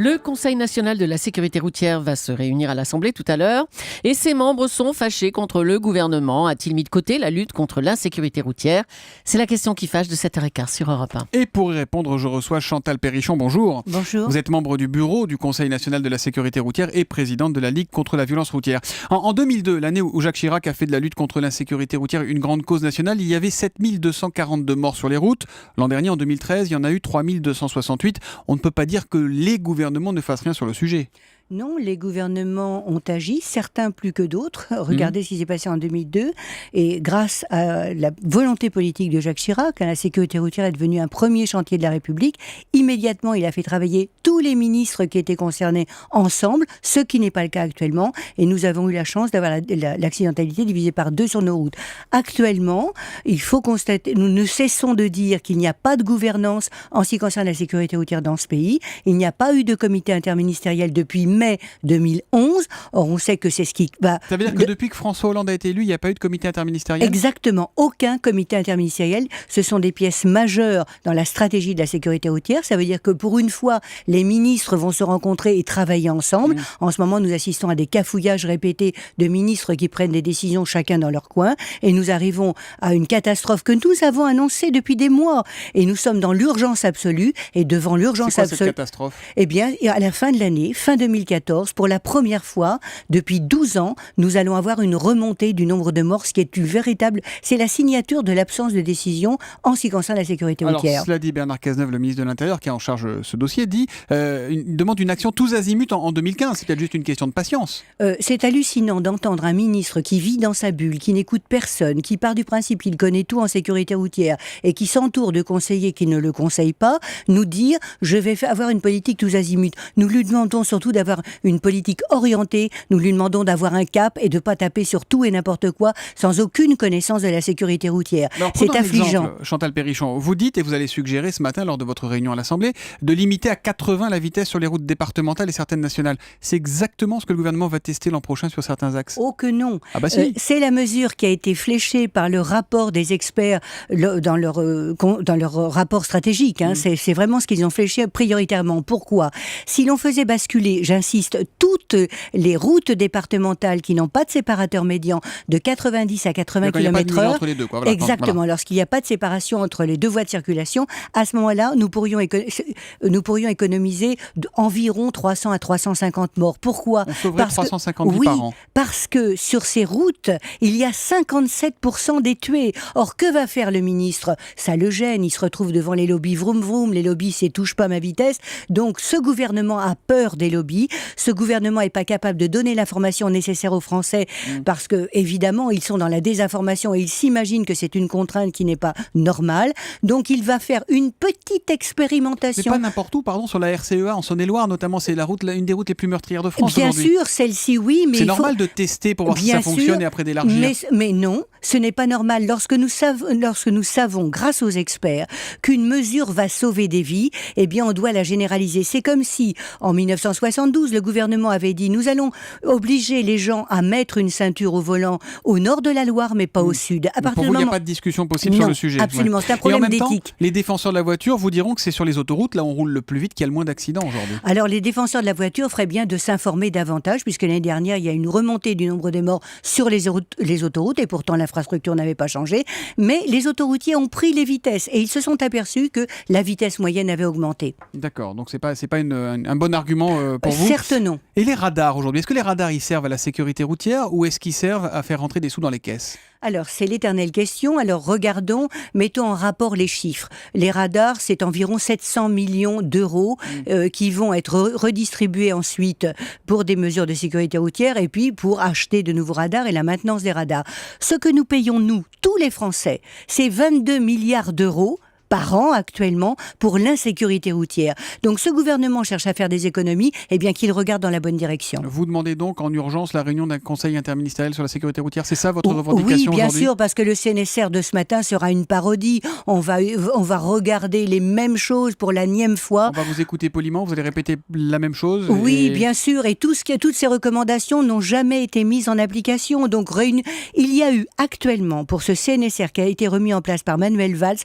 Le Conseil national de la sécurité routière va se réunir à l'Assemblée tout à l'heure et ses membres sont fâchés contre le gouvernement. A-t-il mis de côté la lutte contre l'insécurité routière? C'est la question qui fâche de 7h15 sur Europe 1. Et pour y répondre, je reçois Chantal Perrichon. Bonjour. Bonjour. Vous êtes membre du bureau du Conseil national de la sécurité routière et présidente de la Ligue contre la violence routière. En 2002, l'année où Jacques Chirac a fait de la lutte contre l'insécurité routière une grande cause nationale, il y avait 7242 morts sur les routes. L'an dernier, en 2013, il y en a eu 3268. On ne peut pas dire que les gouvernements ne fassent rien sur le sujet. Non, les gouvernements ont agi, certains plus que d'autres. Regardez ce qui s'est passé en 2002. Et grâce à la volonté politique de Jacques Chirac, la sécurité routière est devenue un premier chantier de la République. Immédiatement, il a fait travailler tous les ministres qui étaient concernés ensemble, ce qui n'est pas le cas actuellement. Et nous avons eu la chance d'avoir l'accidentalité divisée par 2 sur nos routes. Actuellement, il faut constater, nous ne cessons de dire qu'il n'y a pas de gouvernance en ce qui concerne la sécurité routière dans ce pays. Il n'y a pas eu de comité interministériel depuis mai 2011. Or, on sait que c'est ce qui va... Ça veut dire que depuis que François Hollande a été élu, il n'y a pas eu de comité interministériel ? Exactement. Aucun comité interministériel. Ce sont des pièces majeures dans la stratégie de la sécurité routière. Ça veut dire que pour une fois, les ministres vont se rencontrer et travailler ensemble. En ce moment, nous assistons à des cafouillages répétés de ministres qui prennent des décisions chacun dans leur coin. Et nous arrivons à une catastrophe que nous avons annoncée depuis des mois. Et nous sommes dans l'urgence absolue. Et devant l'urgence absolue... C'est quoi cette catastrophe ? Eh bien, à la fin de l'année, fin 2014, pour la première fois, depuis 12 ans, nous allons avoir une remontée du nombre de morts, ce qui est une véritable... C'est la signature de l'absence de décision en ce qui concerne la sécurité routière. Alors, cela dit, Bernard Cazeneuve, le ministre de l'Intérieur, qui est en charge ce dossier, demande une action tous azimuts en 2015. C'est peut-être juste une question de patience. C'est hallucinant d'entendre un ministre qui vit dans sa bulle, qui n'écoute personne, qui part du principe qu'il connaît tout en sécurité routière et qui s'entoure de conseillers qui ne le conseillent pas, nous dire « je vais avoir une politique tous azimuts ». Nous lui demandons surtout d'avoir une politique orientée, nous lui demandons d'avoir un cap et de ne pas taper sur tout et n'importe quoi sans aucune connaissance de la sécurité routière. C'est affligeant. Exemple, Chantal Perrichon, vous dites et vous allez suggérer ce matin lors de votre réunion à l'Assemblée de limiter à 80 la vitesse sur les routes départementales et certaines nationales. C'est exactement ce que le gouvernement va tester l'an prochain sur certains axes. Oh que non. Ah bah si. C'est la mesure qui a été fléchée par le rapport des experts dans leur rapport stratégique. C'est vraiment ce qu'ils ont fléché prioritairement. Pourquoi ? Si l'on faisait basculer, j'insiste, toutes les routes départementales qui n'ont pas de séparateur médian de 90 à 80 km/h, exactement, voilà. Lorsqu'il n'y a pas de séparation entre les deux voies de circulation, à ce moment-là, nous pourrions économiser environ 300 à 350 morts. Pourquoi ? On sauverait 350 vies par an. Parce que sur ces routes, il y a 57% des tués. Or, que va faire le ministre ? Ça le gêne, il se retrouve devant les lobbies vroom vroom, les lobbies c'est touche pas ma vitesse. Donc, ce gouvernement a peur des lobbies. Ce gouvernement n'est pas capable de donner l'information nécessaire aux Français parce que, évidemment, ils sont dans la désinformation et ils s'imaginent que c'est une contrainte qui n'est pas normale. Donc, il va faire une petite expérimentation. C'est pas n'importe où, pardon, sur la RCEA en Saône-et-Loire, notamment, c'est une des routes les plus meurtrières de France aujourd'hui. Bien sûr, celle-ci, oui, mais c'est normal de tester pour voir si ça fonctionne et après d'élargir. Mais non, ce n'est pas normal. Lorsque nous savons, grâce aux experts, qu'une mesure va sauver des vies, eh bien, on doit la généraliser. C'est comme si, en 1972, le gouvernement avait dit « Nous allons obliger les gens à mettre une ceinture au volant au nord de la Loire, mais pas au sud. » Pour vous, il n'y a pas de discussion possible sur le sujet. Absolument, c'est un problème d'éthique. Et en même temps, les défenseurs de la voiture vous diront que c'est sur les autoroutes, là où on roule le plus vite, qu'il y a le moins d'accidents aujourd'hui. Alors, les défenseurs de la voiture feraient bien de s'informer davantage, puisque l'année dernière, il y a une remontée du nombre de morts sur les autoroutes, et pourtant l'infrastructure n'avait pas changé. Mais les autoroutiers ont pris les vitesses, et ils se sont aperçus que la vitesse moyenne avait augmenté. D'accord, donc c'est pas un bon argument pour vous. Certes non. Et les radars aujourd'hui, est-ce que les radars ils servent à la sécurité routière ou est-ce qu'ils servent à faire rentrer des sous dans les caisses ? Alors, c'est l'éternelle question. Alors, regardons, mettons en rapport les chiffres. Les radars, c'est environ 700 millions d'euros qui vont être redistribués ensuite pour des mesures de sécurité routière et puis pour acheter de nouveaux radars et la maintenance des radars. Ce que nous payons, nous, tous les Français, c'est 22 milliards d'euros par an actuellement pour l'insécurité routière. Donc ce gouvernement cherche à faire des économies, eh bien qu'il regarde dans la bonne direction. Vous demandez donc en urgence la réunion d'un conseil interministériel sur la sécurité routière, c'est ça votre revendication aujourd'hui ? Oui, bien sûr, parce que le CNSR de ce matin sera une parodie. On va regarder les mêmes choses pour la nième fois. On va vous écouter poliment, vous allez répéter la même chose ? Oui, bien sûr, et toutes ces recommandations n'ont jamais été mises en application. Donc il y a eu actuellement, pour ce CNSR qui a été remis en place par Manuel Valls,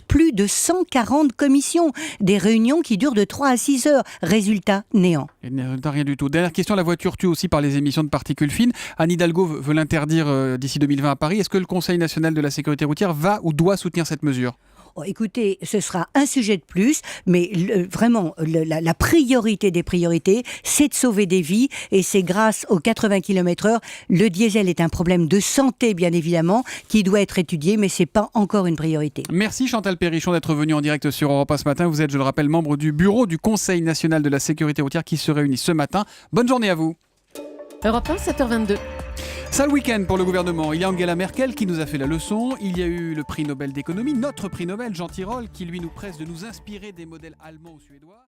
plus de 140 commissions, des réunions qui durent de 3 à 6 heures. Résultat, néant. Et résultat, rien du tout. Dernière question, la voiture tue aussi par les émissions de particules fines. Anne Hidalgo veut l'interdire d'ici 2020 à Paris. Est-ce que le Conseil national de la sécurité routière va ou doit soutenir cette mesure ? Oh, écoutez, ce sera un sujet de plus, mais vraiment, la priorité des priorités, c'est de sauver des vies, et c'est grâce aux 80 km/h. Le diesel est un problème de santé, bien évidemment, qui doit être étudié, mais c'est pas encore une priorité. Merci Chantal Perrichon d'être venue en direct sur Europe 1 ce matin. Vous êtes, je le rappelle, membre du bureau du Conseil national de la sécurité routière qui se réunit ce matin. Bonne journée à vous. Europe 1, 7h22. Sale week-end pour le gouvernement. Il y a Angela Merkel qui nous a fait la leçon. Il y a eu le prix Nobel d'économie, notre prix Nobel, Jean Tirole, qui lui nous presse de nous inspirer des modèles allemands ou suédois.